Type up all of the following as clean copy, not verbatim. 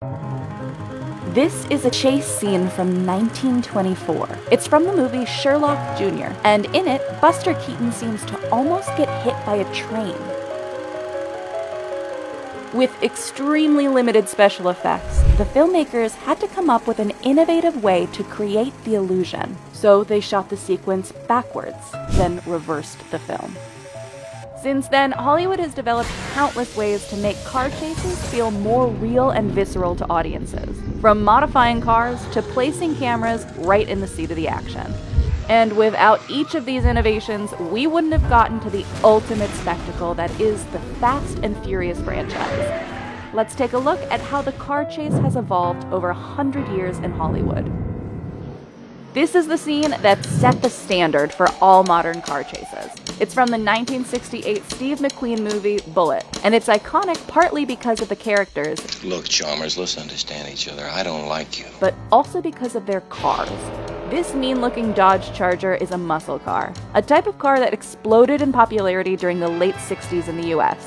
This is a chase scene from 1924. It's from the movie Sherlock Jr., and in it, Buster Keaton seems to almost get hit by a train. With extremely limited special effects, the filmmakers had to come up with an innovative way to create the illusion. So they shot the sequence backwards, then reversed the film. Since then, Hollywood has developed countless ways to make car chases feel more real and visceral to audiences, from modifying cars to placing cameras right in the seat of the action. And without each of these innovations, we wouldn't have gotten to the ultimate spectacle that is the Fast and Furious franchise. Let's take a look at how the car chase has evolved over 100 years in Hollywood. This is the scene that set the standard for all modern car chases. It's from the 1968 Steve McQueen movie, Bullitt, and it's iconic partly because of the characters. Look, Chalmers, let's understand each other. I don't like you. But also because of their cars. This mean-looking Dodge Charger is a muscle car, a type of car that exploded in popularity during the late 60s in the US.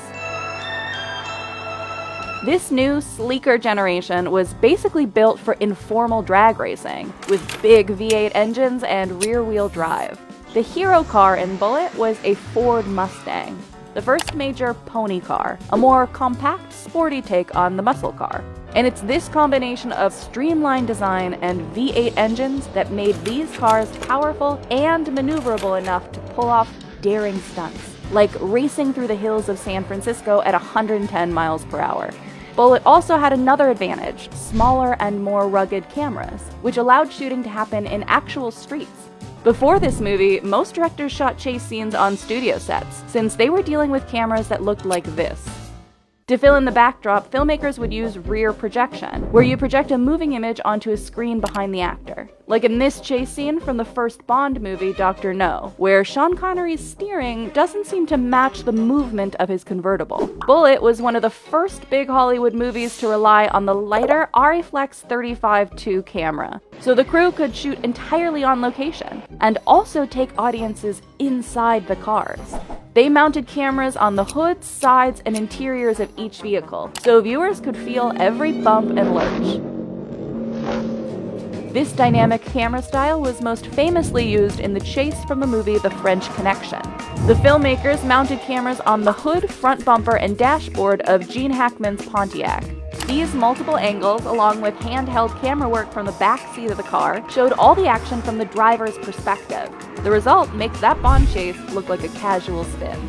This new, sleeker generation was basically built for informal drag racing, with big V8 engines and rear-wheel drive. The hero car in Bullitt was a Ford Mustang, the first major pony car, a more compact, sporty take on the muscle car. And it's this combination of streamlined design and V8 engines that made these cars powerful and maneuverable enough to pull off daring stunts, like racing through the hills of San Francisco at 110 miles per hour. Bullitt also had another advantage, smaller and more rugged cameras, which allowed shooting to happen in actual streets. Before this movie, most directors shot chase scenes on studio sets, since they were dealing with cameras that looked like this. To fill in the backdrop, filmmakers would use rear projection, where you project a moving image onto a screen behind the actor. Like in this chase scene from the first Bond movie, Dr. No, where Sean Connery's steering doesn't seem to match the movement of his convertible. Bullitt was one of the first big Hollywood movies to rely on the lighter Arriflex 35-2 camera, so the crew could shoot entirely on location, and also take audiences inside the cars. They mounted cameras on the hoods, sides, and interiors of each vehicle, so viewers could feel every bump and lurch. This dynamic camera style was most famously used in the chase from the movie The French Connection. The filmmakers mounted cameras on the hood, front bumper, and dashboard of Gene Hackman's Pontiac. These multiple angles, along with handheld camera work from the back seat of the car, showed all the action from the driver's perspective. The result makes that Bond chase look like a casual spin.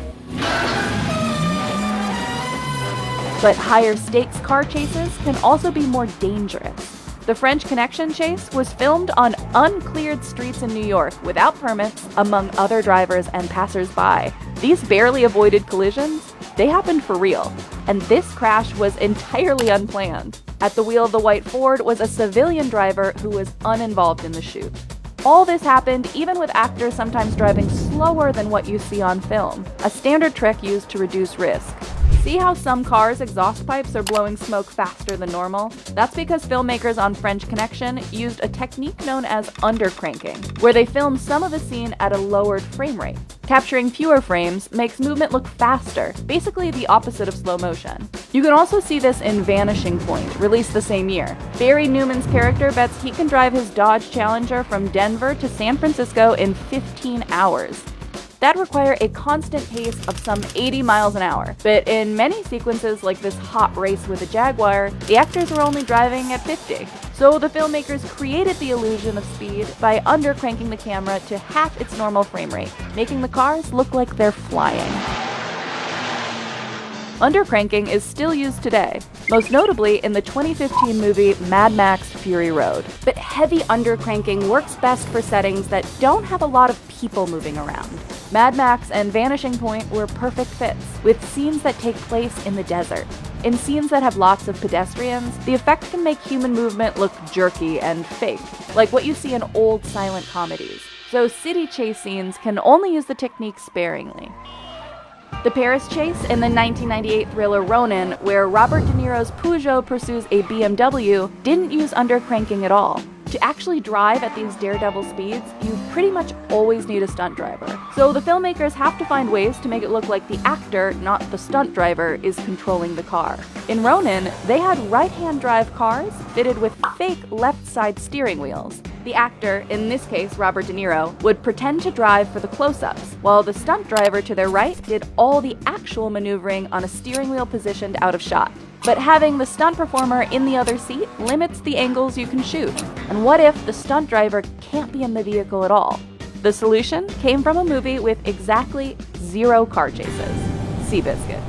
But higher stakes car chases can also be more dangerous. The French Connection chase was filmed on uncleared streets in New York without permits, among other drivers and passers-by. These barely avoided collisions, they happened for real. And this crash was entirely unplanned. At the wheel of the white Ford was a civilian driver who was uninvolved in the shoot. All this happened even with actors sometimes driving slower than what you see on film, a standard trick used to reduce risk. See how some cars' exhaust pipes are blowing smoke faster than normal? That's because filmmakers on French Connection used a technique known as undercranking, where they filmed some of the scene at a lowered frame rate. Capturing fewer frames makes movement look faster, basically the opposite of slow motion. You can also see this in Vanishing Point, released the same year. Barry Newman's character bets he can drive his Dodge Challenger from Denver to San Francisco in 15 hours. That'd require a constant pace of some 80 miles an hour, but in many sequences like this hot race with a Jaguar, the actors were only driving at 50. So the filmmakers created the illusion of speed by undercranking the camera to half its normal frame rate, making the cars look like they're flying. Undercranking is still used today, most notably in the 2015 movie Mad Max Fury Road. But heavy undercranking works best for settings that don't have a lot of people moving around. Mad Max and Vanishing Point were perfect fits, with scenes that take place in the desert. In scenes that have lots of pedestrians, the effect can make human movement look jerky and fake, like what you see in old silent comedies. So city chase scenes can only use the technique sparingly. The Paris chase in the 1998 thriller Ronin, where Robert De Niro's Peugeot pursues a BMW, didn't use undercranking at all. To actually drive at these daredevil speeds, you pretty much always need a stunt driver. So the filmmakers have to find ways to make it look like the actor, not the stunt driver, is controlling the car. In Ronin, they had right-hand drive cars fitted with fake left-side steering wheels. The actor, in this case Robert De Niro, would pretend to drive for the close-ups, while the stunt driver to their right did all the actual maneuvering on a steering wheel positioned out of shot. But having the stunt performer in the other seat limits the angles you can shoot. And what if the stunt driver can't be in the vehicle at all? The solution came from a movie with exactly 0 car chases: Seabiscuit.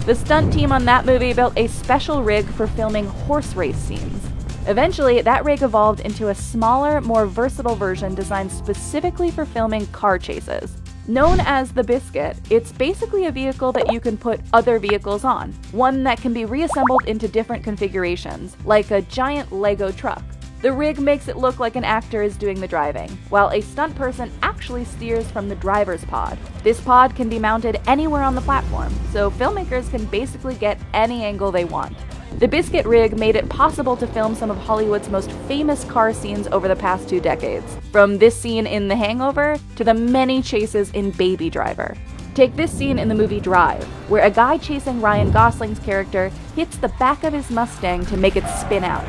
The stunt team on that movie built a special rig for filming horse race scenes. Eventually, that rig evolved into a smaller, more versatile version designed specifically for filming car chases. Known as the Biscuit, it's basically a vehicle that you can put other vehicles on, one that can be reassembled into different configurations, like a giant Lego truck. The rig makes it look like an actor is doing the driving, while a stunt person actually steers from the driver's pod. This pod can be mounted anywhere on the platform, so filmmakers can basically get any angle they want. The Biscuit rig made it possible to film some of Hollywood's most famous car scenes over the past 2 decades, from this scene in The Hangover to the many chases in Baby Driver. Take this scene in the movie Drive, where a guy chasing Ryan Gosling's character hits the back of his Mustang to make it spin out.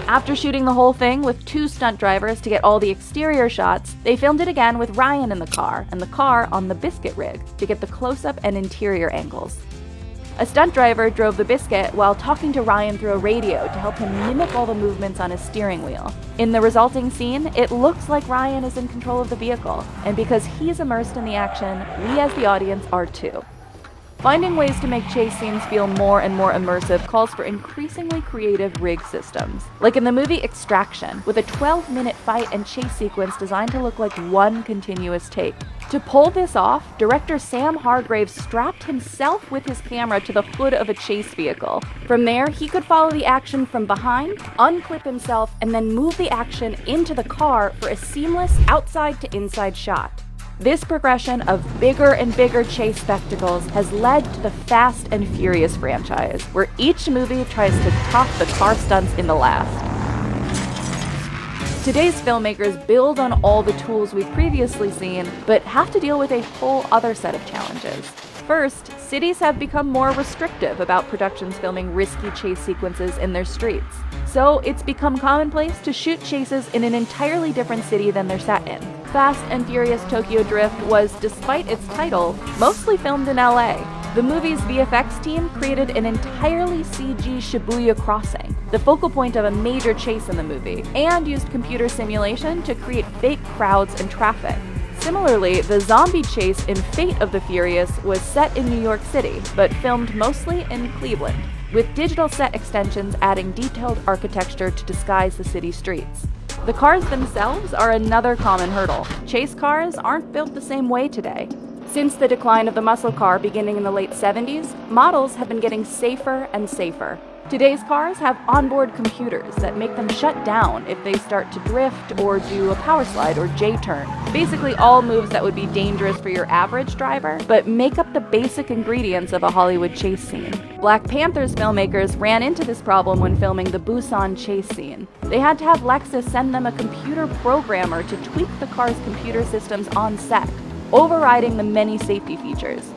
After shooting the whole thing with 2 stunt drivers to get all the exterior shots, they filmed it again with Ryan in the car and the car on the Biscuit rig to get the close-up and interior angles. A stunt driver drove the Biscuit while talking to Ryan through a radio to help him mimic all the movements on his steering wheel. In the resulting scene, it looks like Ryan is in control of the vehicle, and because he's immersed in the action, we as the audience are too. Finding ways to make chase scenes feel more and more immersive calls for increasingly creative rig systems. Like in the movie Extraction, with a 12-minute fight and chase sequence designed to look like one continuous take. To pull this off, director Sam Hargrave strapped himself with his camera to the hood of a chase vehicle. From there, he could follow the action from behind, unclip himself, and then move the action into the car for a seamless outside-to-inside shot. This progression of bigger and bigger chase spectacles has led to the Fast and Furious franchise, where each movie tries to top the car stunts in the last. Today's filmmakers build on all the tools we've previously seen, but have to deal with a whole other set of challenges. First, cities have become more restrictive about productions filming risky chase sequences in their streets. So it's become commonplace to shoot chases in an entirely different city than they're set in. Fast and Furious Tokyo Drift was, despite its title, mostly filmed in LA. The movie's VFX team created an entirely CG Shibuya crossing, the focal point of a major chase in the movie, and used computer simulation to create fake crowds and traffic. Similarly, the zombie chase in Fate of the Furious was set in New York City, but filmed mostly in Cleveland, with digital set extensions adding detailed architecture to disguise the city streets. The cars themselves are another common hurdle. Chase cars aren't built the same way today. Since the decline of the muscle car beginning in the late 70s, models have been getting safer and safer. Today's cars have onboard computers that make them shut down if they start to drift or do a power slide or J-turn. Basically all moves that would be dangerous for your average driver, but make up the basic ingredients of a Hollywood chase scene. Black Panther's filmmakers ran into this problem when filming the Busan chase scene. They had to have Lexus send them a computer programmer to tweak the car's computer systems on set, overriding the many safety features.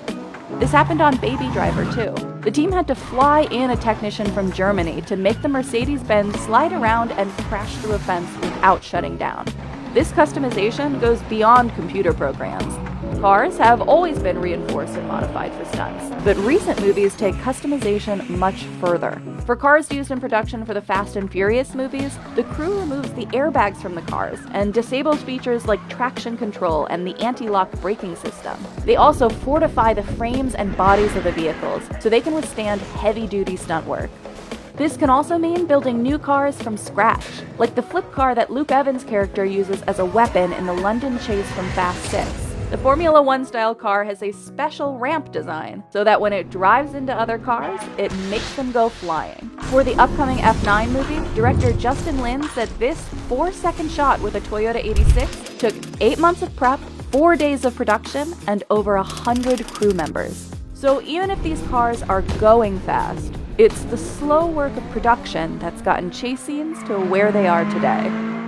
This happened on Baby Driver too. The team had to fly in a technician from Germany to make the Mercedes-Benz slide around and crash through a fence without shutting down. This customization goes beyond computer programs. Cars have always been reinforced and modified for stunts, but recent movies take customization much further. For cars used in production for the Fast and Furious movies, the crew removes the airbags from the cars and disables features like traction control and the anti-lock braking system. They also fortify the frames and bodies of the vehicles so they can withstand heavy-duty stunt work. This can also mean building new cars from scratch, like the flip car that Luke Evans' character uses as a weapon in the London chase from Fast 6. The Formula One style car has a special ramp design, so that when it drives into other cars, it makes them go flying. For the upcoming F9 movie, director Justin Lin said this 4-second shot with a Toyota 86 took 8 months of prep, 4 days of production, and over 100 crew members. So even if these cars are going fast, it's the slow work of production that's gotten chase scenes to where they are today.